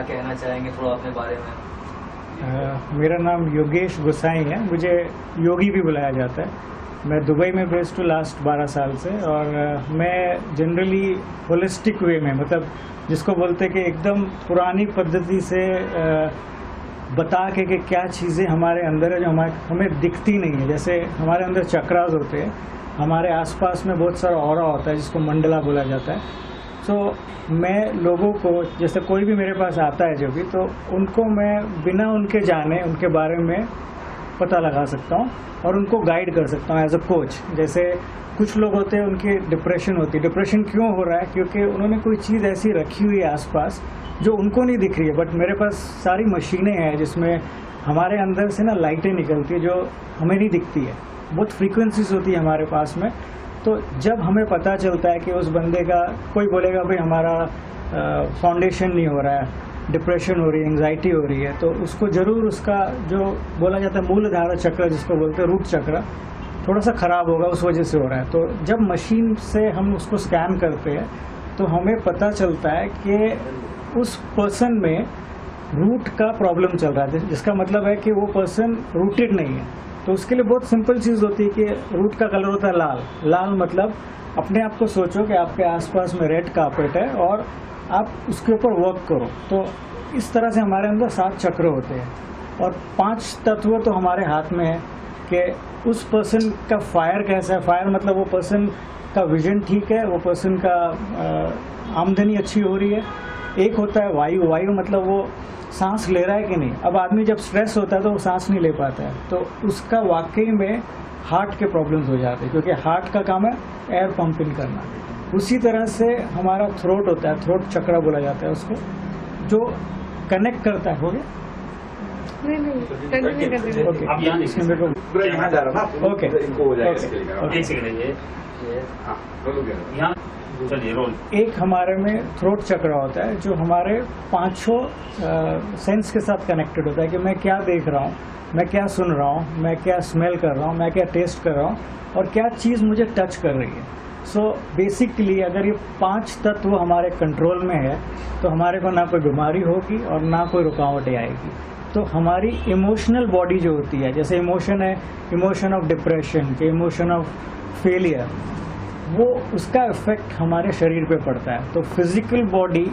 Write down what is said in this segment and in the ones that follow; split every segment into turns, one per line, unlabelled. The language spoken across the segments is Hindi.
क्या कहना चाहेंगे थोड़ा अपने बारे में?
मेरा नाम योगेश गोसाई है, मुझे योगी भी बुलाया जाता है। मैं दुबई में बेस्ड हूँ लास्ट 12 साल से, और मैं जनरली होलिस्टिक वे में, मतलब जिसको बोलते हैं कि एकदम पुरानी पद्धति से बता के कि क्या चीज़ें हमारे अंदर है जो हमें दिखती नहीं है। जैसे हमारे अंदर चक्रास होते हैं, हमारे आसपास में बहुत सारा ऑरा होता है जिसको मंडला बोला जाता है। तो मैं लोगों को, जैसे कोई भी मेरे पास आता है जो भी, तो उनको मैं बिना उनके जाने उनके बारे में पता लगा सकता हूँ और उनको गाइड कर सकता हूँ एज अ कोच। जैसे कुछ लोग होते हैं, उनकी डिप्रेशन होती है। डिप्रेशन क्यों हो रहा है? क्योंकि उन्होंने कोई चीज़ ऐसी रखी हुई है आसपास जो उनको नहीं दिख रही है, बट मेरे पास सारी मशीनें हैं जिसमें हमारे अंदर से ना लाइटें निकलती है जो हमें नहीं दिखती है। बहुत फ्रीक्वेंसीज होती है हमारे पास में। तो जब हमें पता चलता है कि उस बंदे का, कोई बोलेगा भाई हमारा फाउंडेशन नहीं हो रहा है, डिप्रेशन हो रही है, एंग्जाइटी हो रही है, तो उसको ज़रूर उसका जो बोला जाता है मूलधारा चक्र, जिसको बोलते हैं रूट चक्र, थोड़ा सा ख़राब होगा, उस वजह से हो रहा है। तो जब मशीन से हम उसको स्कैन करते हैं तो हमें पता चलता है कि उस पर्सन में रूट का प्रॉब्लम चल रहा है, जिसका मतलब है कि वो पर्सन रूटेड नहीं है। तो उसके लिए बहुत सिंपल चीज़ होती है कि रूट का कलर होता है लाल। लाल मतलब अपने आप को सोचो कि आपके आसपास में रेड कार्पेट है और आप उसके ऊपर वर्क करो। तो इस तरह से हमारे अंदर 7 चक्र होते हैं और 5 तत्व तो हमारे हाथ में है कि उस पर्सन का फायर कैसा है। फायर मतलब वो पर्सन का विजन ठीक है, वो पर्सन का आमदनी अच्छी हो रही है। एक होता है वायु। वायु मतलब वो सांस ले रहा है कि नहीं। अब आदमी जब स्ट्रेस होता है तो वो सांस नहीं ले पाता है, तो उसका वाकई में हार्ट के प्रॉब्लम्स हो जाते हैं, क्योंकि हार्ट का काम है एयर पंपिंग करना। उसी तरह से हमारा थ्रोट होता है, थ्रोट चक्र बोला जाता है उसको, जो कनेक्ट करता है। हो गया? एक हमारे में थ्रोट चक्र होता है जो हमारे 5 सेंस के साथ कनेक्टेड होता है कि मैं क्या देख रहा हूँ, मैं क्या सुन रहा हूँ, मैं क्या स्मेल कर रहा हूँ, मैं क्या टेस्ट कर रहा हूँ और क्या चीज़ मुझे टच कर रही है। सो बेसिकली अगर ये 5 तत्व हमारे कंट्रोल में है तो हमारे को ना कोई बीमारी होगी और ना कोई रुकावटें आएगी। तो हमारी इमोशनल बॉडी जो होती है, जैसे इमोशन है, इमोशन ऑफ डिप्रेशन के, इमोशन ऑफ फेलियर, वो उसका इफेक्ट हमारे शरीर पे पड़ता है। तो फिजिकल बॉडी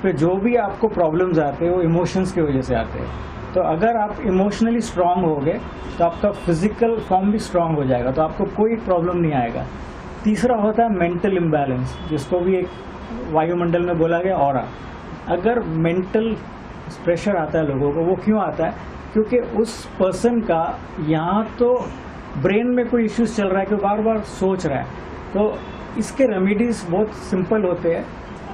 पे जो भी आपको प्रॉब्लम्स आते हैं वो इमोशंस की वजह से आते हैं। तो अगर आप इमोशनली स्ट्रांग होगे तो आपका फिजिकल फॉर्म भी स्ट्रांग हो जाएगा, तो आपको कोई प्रॉब्लम नहीं आएगा। तीसरा होता है मेंटल इम्बैलेंस, जिसको भी एक वायुमंडल में बोला गया ऑरा। अगर मेंटल प्रेशर आता है लोगों को, वो क्यों आता है? क्योंकि उस पर्सन का यहाँ तो ब्रेन में कोई इश्यूज चल रहा है कि बार बार सोच रहा है। तो इसके रेमेडीज बहुत सिंपल होते हैं।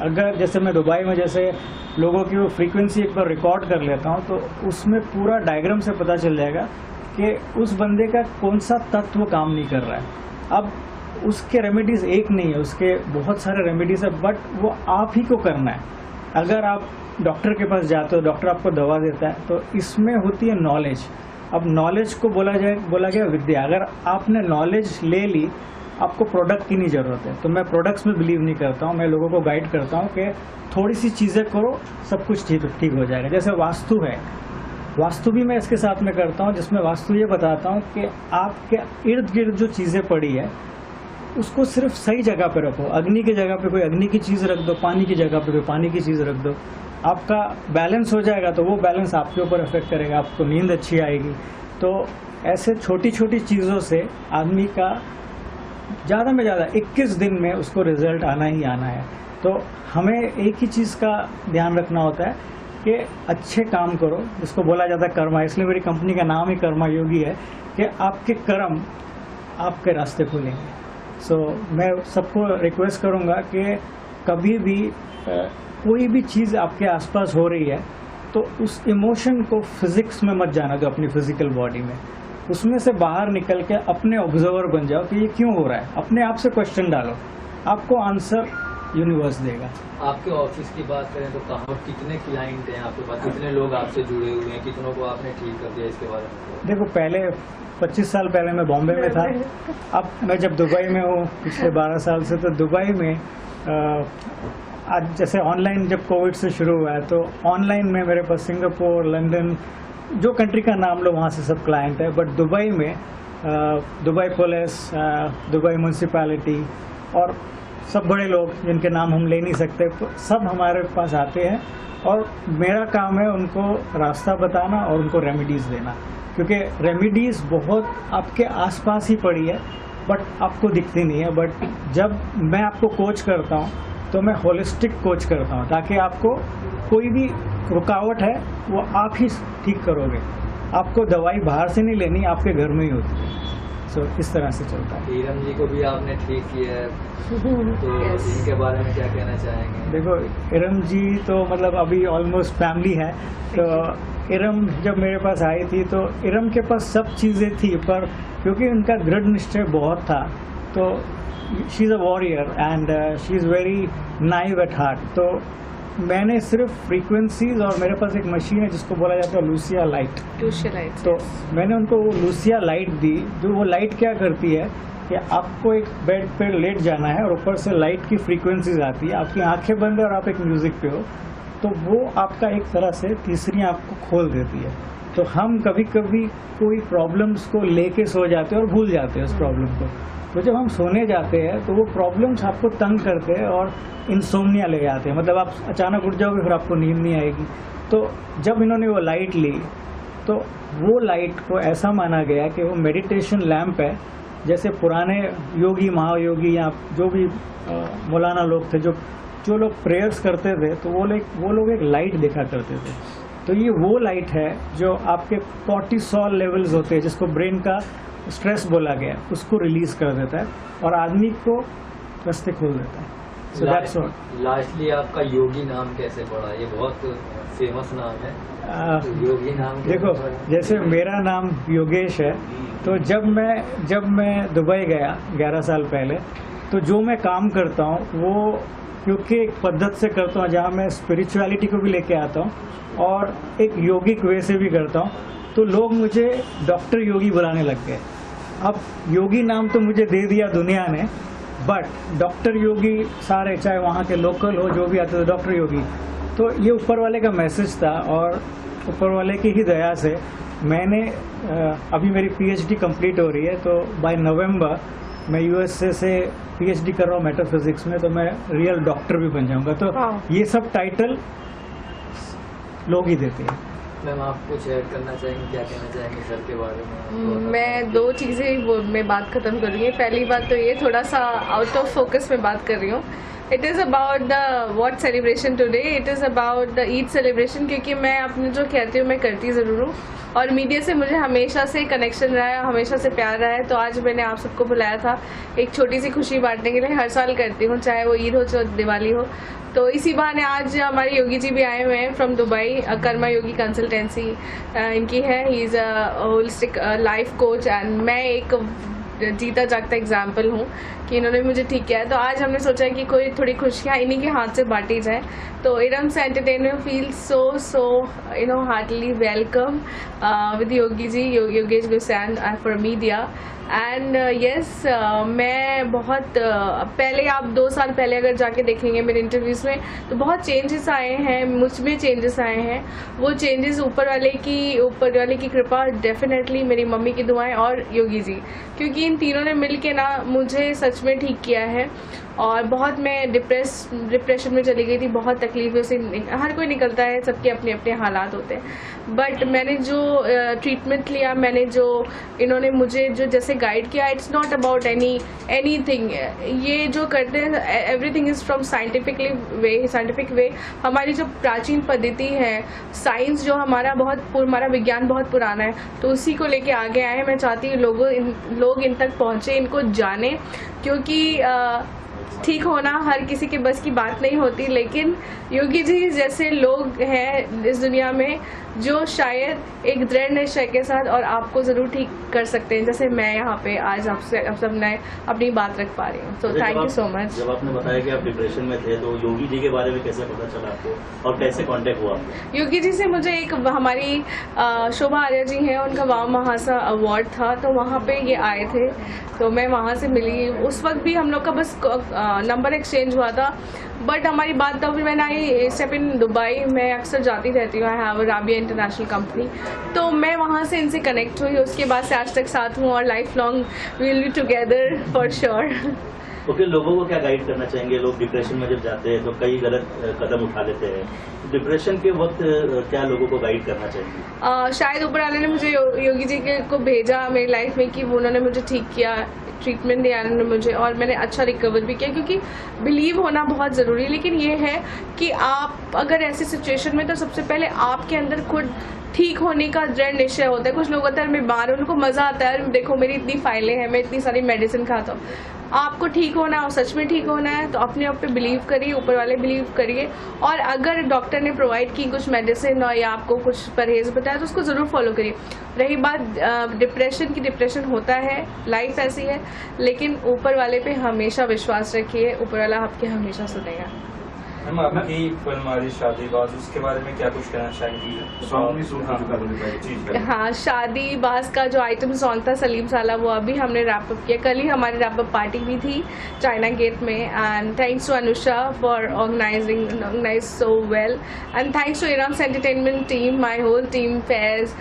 अगर जैसे मैं दुबई में जैसे लोगों की वो फ्रीक्वेंसी एक बार रिकॉर्ड कर लेता हूँ तो उसमें पूरा डायग्राम से पता चल जाएगा कि उस बंदे का कौन सा तत्व काम नहीं कर रहा है। अब उसके रेमेडीज एक नहीं है, उसके बहुत सारे रेमेडीज है, बट वो आप ही को करना है। अगर आप डॉक्टर के पास जाते हो, डॉक्टर आपको दवा देता है, तो इसमें होती है नॉलेज। अब नॉलेज को बोला गया विद्या। अगर आपने नॉलेज ले ली, आपको प्रोडक्ट की नहीं ज़रूरत है। तो मैं प्रोडक्ट्स में बिलीव नहीं करता हूँ, मैं लोगों को गाइड करता हूँ कि थोड़ी सी चीज़ें करो, सब कुछ ठीक हो जाएगा। जैसे वास्तु है, वास्तु भी मैं इसके साथ में करता हूँ, जिसमें वास्तु ये बताता हूँ कि आपके इर्द गिर्द जो चीज़ें पड़ी है उसको सिर्फ सही जगह पे रखो। अग्नि की जगह पे कोई अग्नि की चीज़ रख दो, पानी की जगह पे कोई पानी की चीज़ रख दो, आपका बैलेंस हो जाएगा। तो वो बैलेंस आपके ऊपर इफेक्ट करेगा, आपको नींद अच्छी आएगी। तो ऐसे छोटी छोटी चीज़ों से आदमी का ज़्यादा में ज़्यादा 21 दिन में उसको रिजल्ट आना ही आना है। तो हमें एक ही चीज़ का ध्यान रखना होता है कि अच्छे काम करो, जिसको बोला जाता है कर्मा। इसलिए मेरी कंपनी का नाम ही कर्मा योगी है कि आपके कर्म आपके रास्ते खोलेंगे। सो मैं सबको रिक्वेस्ट करूँगा कि कभी भी कोई भी चीज़ आपके आसपास हो रही है तो उस इमोशन को फिजिक्स में मत जाना दो, अपनी फिजिकल बॉडी में। उसमें से बाहर निकल के अपने ऑब्जर्वर बन जाओ कि ये क्यों हो रहा है। अपने आप से क्वेश्चन डालो, आपको आंसर यूनिवर्स देगा।
आपके ऑफिस की बात करें तो कहाँ, कितने क्लाइंट हैं आपके पास, कितने लोग आपसे जुड़े हुए हैं, कितनों को आपने ठीक कर दिया, इसके बारे में?
देखो, पहले 25 साल पहले मैं बॉम्बे में था। अब मैं जब दुबई में हूँ पिछले 12 साल से, तो दुबई में आज जैसे ऑनलाइन जब कोविड से शुरू हुआ है तो ऑनलाइन में मेरे पास सिंगापुर, लंदन, जो कंट्री का नाम लो वहाँ से सब क्लाइंट है। बट दुबई में दुबई पुलिस, दुबई म्यूनसिपैलिटी और सब बड़े लोग जिनके नाम हम ले नहीं सकते, सब हमारे पास आते हैं और मेरा काम है उनको रास्ता बताना और उनको रेमेडीज़ देना, क्योंकि रेमेडीज़ बहुत आपके आसपास ही पड़ी है बट आपको दिखती नहीं है। बट जब मैं आपको कोच करता हूँ तो मैं होलिस्टिक कोच करता हूँ ताकि आपको कोई भी रुकावट है वो आप ही ठीक करोगे। आपको दवाई बाहर से नहीं लेनी, आपके घर में ही होती है। सो इस तरह से चलता है।
इरम जी को भी आपने ठीक किया है, तो इनके बारे में क्या कहना चाहेंगे?
देखो, इरम जी तो मतलब अभी ऑलमोस्ट फैमिली है। तो इरम जब मेरे पास आई थी तो इरम के पास सब चीज़ें थी, पर क्योंकि उनका दृढ़ निश्चय बहुत था तो she is a warrior and she is very naive at heart. तो मैंने सिर्फ फ्रीक्वेंसीज और मेरे पास एक मशीन है जिसको बोला जाता है लूसिया लाइट। तो मैंने उनको वो लूसिया लाइट दी, जो वो लाइट क्या करती है कि आपको एक बेड पे लेट जाना है और ऊपर से लाइट की फ्रीक्वेंसीज आती है, आपकी आंखें बंद है और आप एक म्यूजिक पे हो, तो वो आपका एक तरह से तीसरी आंख को खोल देती है। तो हम कभी कभी कोई प्रॉब्लम्स को लेके सो जाते हैं और भूल जाते हैं उस प्रॉब्लम को। तो जब हम सोने जाते हैं तो वो प्रॉब्लम्स आपको तंग करते हैं और इंसोम्निया ले जाते हैं, मतलब आप अचानक उठ जाओगे फिर आपको नींद नहीं आएगी। तो जब इन्होंने वो लाइट ली तो वो लाइट को ऐसा माना गया कि वो मेडिटेशन लैंप है, जैसे पुराने योगी महायोगी या जो भी मौलाना लोग थे जो लोग प्रेयर्स करते थे तो वो लोग एक लाइट देखा करते थे। तो ये वो लाइट है जो आपके कॉर्टिसोल लेवल्स होते हैं, जिसको ब्रेन का स्ट्रेस बोला गया, उसको रिलीज कर देता है और आदमी को रास्ते खोल देता है। So that's all.
लास्टली आपका योगी नाम कैसे पड़ा? ये बहुत फेमस नाम है, योगी नाम।
देखो, जैसे मेरा नाम योगेश है, तो जब मैं दुबई गया 11 साल पहले, तो जो मैं काम करता हूँ वो क्योंकि एक पद्धत से करता हूँ जहाँ मैं स्पिरिचुअलिटी को भी लेके आता हूँ और एक योगिक वे से भी करता हूँ, तो लोग मुझे डॉक्टर योगी बुलाने लग गए। अब योगी नाम तो मुझे दे दिया दुनिया ने, बट डॉक्टर योगी सारे, चाहे वहाँ के लोकल हो जो भी आते थे, डॉक्टर योगी। तो ये ऊपर वाले का मैसेज था और ऊपर वाले की ही दया से मैंने अभी मेरी पीएचडी कंप्लीट हो रही है, तो बाय नवंबर मैं यूएसए से पीएचडी कर रहा हूँ मेटाफिजिक्स में, तो मैं रियल डॉक्टर भी बन जाऊँगा। तो ये सब टाइटल लोग ही देते हैं।
मैम, आप कुछ ऐड करना चाहेंगे, क्या कहना चाहेंगे सर के बारे में?
मैं दो चीज़ें मैं बात ख़त्म करूँगी। पहली बात तो ये थोड़ा सा आउट ऑफ फोकस में बात कर रही हूँ। It is about the what celebration today, it is about the Eid celebration, क्योंकि मैं अपने जो कहती हूँ मैं करती ज़रूर हूँ और मीडिया से मुझे हमेशा से कनेक्शन रहा है, हमेशा से प्यार रहा है। तो आज मैंने आप सबको बुलाया था एक छोटी सी खुशी बांटने के लिए। हर साल करती हूँ, चाहे वो ईद हो चाहे दिवाली हो। तो इसी बहाने आज हमारे योगी जी भी आए हुए हैं from Dubai. Karma Yogi consultancy इनकी है। He is a holistic life coach and मैं एक जीता जागता एग्जाम्पल हूँ कि इन्होंने मुझे ठीक किया है। तो आज हमने सोचा है कि कोई थोड़ी खुशियाँ इन्हीं के हाथ से बांटी जाए। तो Irams entertainment feel so heartly welcome with Yogi ji, Yogesh Gusain for media. And yes, मैं बहुत पहले, आप 2 साल पहले अगर जाके देखेंगे मेरे इंटरव्यूज़ में, तो बहुत चेंजेस आए हैं, मुझ में चेंजेस आए हैं। वो चेंजेस ऊपर वाले की कृपा, डेफिनेटली मेरी मम्मी की दुआएं और योगी जी, क्योंकि इन तीनों ने मिल के ना मुझे सच में ठीक किया है। और बहुत मैं डिप्रेशन में चली गई थी, बहुत तकलीफ़ों से हर कोई निकलता है, सबके अपने अपने हालात होते हैं। बट मैंने जो ट्रीटमेंट लिया, मैंने जो इन्होंने मुझे जो जैसे गाइड किया, इट्स नॉट अबाउट एनीथिंग। ये जो करते हैं everything is from scientific way. हमारी जो प्राचीन पद्धति है, साइंस जो हमारा विज्ञान बहुत पुराना है, तो उसी को लेके आगे आए। मैं चाहती हूँ लोग इन तक पहुँचे, इनको जाने, क्योंकि ठीक होना हर किसी के बस की बात नहीं होती, लेकिन योगी जी जैसे लोग हैं इस दुनिया में जो शायद एक दृढ़ निश्चय के साथ और आपको ज़रूर ठीक कर सकते हैं, जैसे मैं यहाँ पे आज आप सब ने अपनी बात रख पा रही हूँ। तो थैंक यू सो मच।
जब आपने बताया कि आप डिप्रेशन में थे, तो योगी जी के बारे में कैसे पता चला आपको और कैसे कांटेक्ट हुआ?
योगी जी से मुझे एक हमारी शोभा आर्या जी हैं, उनका वाम महासा अवार्ड था, तो वहाँ पे ये आए थे, तो मैं वहाँ से मिली। उस वक्त भी हम लोग का बस नंबर एक्सचेंज हुआ था, बट हमारी बात तब when I step in Dubai, मैं अक्सर जाती रहती हूँ, I have Rabia international company, तो मैं वहाँ से इनसे कनेक्ट हुई, उसके बाद से आज तक साथ हूँ और lifelong we will be together for sure.
Okay, लोगों को क्या गाइड करना चाहेंगे? लोग डिप्रेशन में जब जाते हैं तो कई गलत कदम उठा लेते हैं, डिप्रेशन के वक्त क्या लोगों को गाइड करना चाहिए?
शायद ऊपर वाले ने मुझे योगी जी को भेजा मेरी लाइफ में कि उन्होंने मुझे ठीक किया, ट्रीटमेंट दिया उन्होंने मुझे, और मैंने अच्छा रिकवर भी किया, क्योंकि बिलीव होना बहुत ज़रूरी है। लेकिन ये है कि आप अगर ऐसी सिचुएशन में, तो सबसे पहले आपके अंदर खुद ठीक होने का दृढ़ निश्चय होता है। कुछ लोग होता है मैं बीमार हूँ, उनको मज़ा आता है, देखो मेरी इतनी फाइलें हैं, मैं इतनी सारी मेडिसिन खाता हूँ। आपको ठीक होना है और सच में ठीक होना है तो अपने आप पे बिलीव करिए, ऊपर वाले बिलीव करिए, और अगर डॉक्टर ने प्रोवाइड की कुछ मेडिसिन और या आपको कुछ परहेज़ बताया तो उसको ज़रूर फॉलो करिए। रही बात डिप्रेशन की, डिप्रेशन होता है, लाइफ ऐसी है, लेकिन ऊपर वाले पे हमेशा विश्वास रखिए, ऊपर वाला आपके हमेशा सुनेगा।
मैम, आपकी फिल्म आ रही शादीबाज, उसके बारे में क्या कुछ कहना चाहेंगी?
सॉन्ग भी सुन चुका है।
हाँ, शादीबाज का जो आइटम सॉन्ग था सलीम साला, वो अभी हमने रैप अप किया। कल ही हमारी रैप अप पार्टी भी थी चाइना गेट में, and thanks to Anusha for organise so well, and thanks to Irams entertainment team, my whole team, Faiz,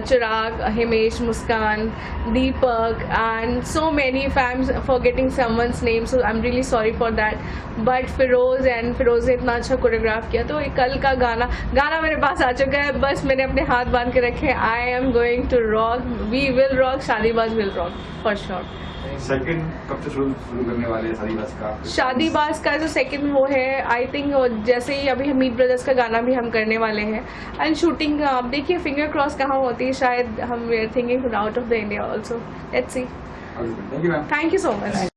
Chirag, Himesh, Muskan, Deepak, and so many, if I'm forgetting someone's name, so I'm really sorry for that, but Feroz ने इतना अच्छा कोरियोग्राफ किया। तो कल का गाना मेरे पास आ चुका है, बस मैंने अपने हाथ बांध के रखे, I am going to rock, we will rock, Shaadibaaz will rock for sure.
Second कब से शुरू करने वाले हैं शादीबाज का?
शादीबाज का जो सेकंड वो है, आई थिंक जैसे ही अभी मीट ब्रदर्स का गाना भी हम करने वाले हैं, एंड शूटिंग आप देखिए, फिंगर क्रॉस कहाँ होती है, शायद हम thinking out of the India also, let's see.
Thank you ma'am.
Thank you so much.